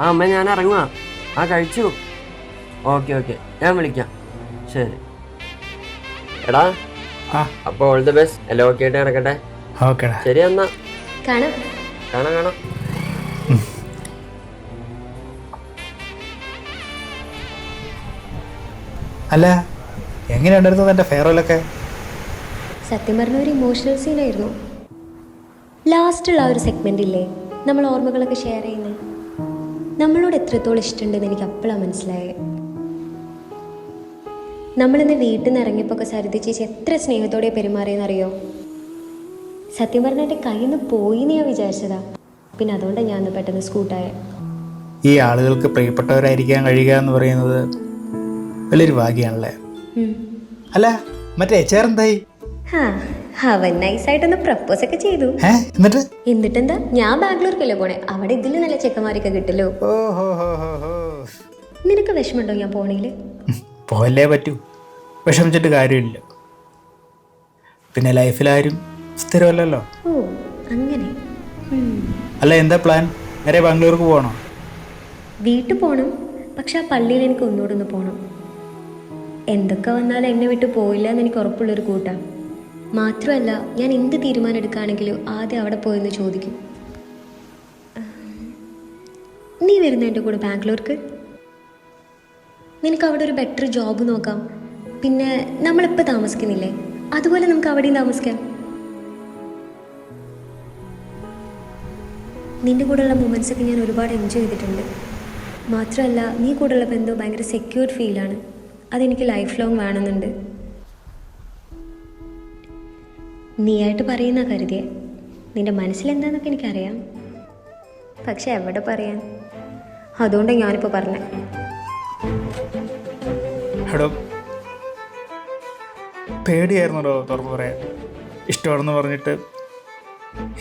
അമ്മ ഞാൻ ഇറങ്ങുക. കഴിച്ചു. ഓക്കെ ഓക്കെ, ഞാൻ വിളിക്കാം. ശരി എടാ. അപ്പോൾ ഓൾ ദി ബെസ്റ്റ്. എല്ലാം ഓക്കെ ആയിട്ട് നടക്കട്ടെ. ശരി എന്നാ, കാണാം കാണാം. അല്ല, എങ്ങനെയുണ്ടായിരുന്നു എൻ്റെ ഫെയർവെല്ലൊക്കെ? സത്യം പറഞ്ഞ ഒരു ഇമോഷണൽ സീനായിരുന്നു. ലാസ്റ്റുള്ള ആ ഒരു സെഗ്മെൻ്റ് ഇല്ലേ, നമ്മൾ ഓർമ്മകളൊക്കെ ഷെയർ ചെയ്യുന്നത്, നമ്മളോട് എത്രത്തോളം ഇഷ്ടമുണ്ടെന്ന് എനിക്ക് അപ്പോഴാണ് മനസ്സിലായത്. നമ്മളിന്ന് വീട്ടിൽ നിന്ന് ഇറങ്ങിയപ്പോൾ സരിത ചേച്ചി എത്ര സ്നേഹത്തോടെ പെരുമാറിയെന്നറിയോ? സത്യം പറഞ്ഞാൽ എൻ്റെ കയ്യിൽ നിന്ന് പോയിന്ന് ഞാൻ വിചാരിച്ചതാ. പിന്നെ അതുകൊണ്ടാണ് ഞാൻ അന്ന് പെട്ടെന്ന് സ്കൂട്ടായ. ഈ ആളുകൾക്ക് പ്രിയപ്പെട്ടവരായിരിക്കാൻ കഴിയുക എന്ന് പറയുന്നത് വലിയൊരു ഭാഗ്യമാണല്ലേ. അല്ല, മറ്റേ ചേർന്തായി? അവൻ നൈസായിട്ടൊന്ന് പ്രപ്പോസ് ഒക്കെ ചെയ്തു. എന്നിട്ടെന്താ, ഞാൻ ബാംഗ്ലൂർക്കല്ലേ പോണേ, അവിടെ ഇതിൽ നല്ല ചെക്കന്മാരൊക്കെ കിട്ടല്ലോ. നിനക്ക് വിഷമമുണ്ടോ ഞാൻ പോണേല്? പോയല്ലേ പറ്റൂ, വിഷമിച്ചിട്ട് കാര്യമില്ല. പിന്നെ ലൈഫിലാരും സ്ഥിരമല്ലല്ലോ. ഓ അങ്ങനെ. അല്ല, എന്താ പ്ലാൻ? നേരെ ബാംഗ്ലൂർക്ക് പോകണോ? വീട്ടിൽ പോകണം, പക്ഷെ ആ പള്ളിയിൽ എനിക്ക് ഒന്നുകൂടെ ഒന്ന് പോകണം. എന്തൊക്കെ വന്നാലും എന്നെ വിട്ട് പോയില്ല എന്ന് എനിക്ക് ഉറപ്പുള്ളൊരു കൂട്ടാണ്. മാത്രമല്ല, ഞാൻ എന്ത് തീരുമാനം എടുക്കുകയാണെങ്കിലും ആദ്യം അവിടെ പോയെന്ന് ചോദിക്കും. നീ വരുന്ന എൻ്റെ കൂടെ ബാംഗ്ലൂർക്ക്? നിനക്ക് അവിടെ ഒരു ബെറ്റർ ജോബ് നോക്കാം. പിന്നെ നമ്മളിപ്പോൾ താമസിക്കുന്നില്ലേ, അതുപോലെ നമുക്ക് അവിടെയും താമസിക്കാം. നിൻ്റെ കൂടെയുള്ള മൊമെൻറ്റ്സൊക്കെ ഞാൻ ഒരുപാട് എൻജോയ് ചെയ്തിട്ടുണ്ട്. മാത്രമല്ല, നീ കൂടെയുള്ള ബന്ധം ഭയങ്കര സെക്യൂർ ഫീലാണ്. അതെനിക്ക് ലൈഫ് ലോങ് വേണമെന്നുണ്ട്. നീയായിട്ട് പറയുന്ന കരുതിയേ, നിൻ്റെ മനസ്സിലെന്താന്നൊക്കെ എനിക്കറിയാം, പക്ഷെ എവിടെ പറയാൻ. അതുകൊണ്ടാണ് ഞാനിപ്പോൾ പറഞ്ഞത്. എടോ, പേടിയായിരുന്നോ തുറന്നു പറയാൻ? ഇഷ്ടമാണെന്ന് പറഞ്ഞിട്ട്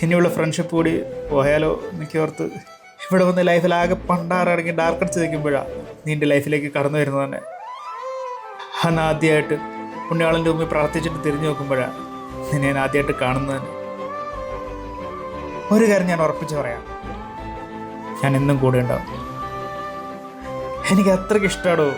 ഇനിയുള്ള ഫ്രണ്ട്ഷിപ്പ് കൂടി പോയാലോ എന്നൊക്കെ ഓർത്ത് ഇവിടെ വന്ന് ലൈഫിലാകെ പണ്ടാറടങ്ങി ഡാർക്കടിച്ച് നിൽക്കുമ്പോഴാണ് നിൻ്റെ ലൈഫിലേക്ക് കടന്നു വരുന്നത് തന്നെ. അന്ന് ആദ്യമായിട്ട് പുണ്യാളൻ്റെ മുമ്പിൽ പ്രാർത്ഥിച്ചിട്ട് തിരിഞ്ഞു നോക്കുമ്പോഴാണ് നിന്നെ ഞാൻ ആദ്യമായിട്ട് കാണുന്നത്. ഒരു കാര്യം ഞാൻ ഉറപ്പിച്ച് പറയാം, ഞാൻ എന്നും കൂടെ ഉണ്ടാവും. എനിക്ക് അത്രയ്ക്ക് ഇഷ്ടമാണോ.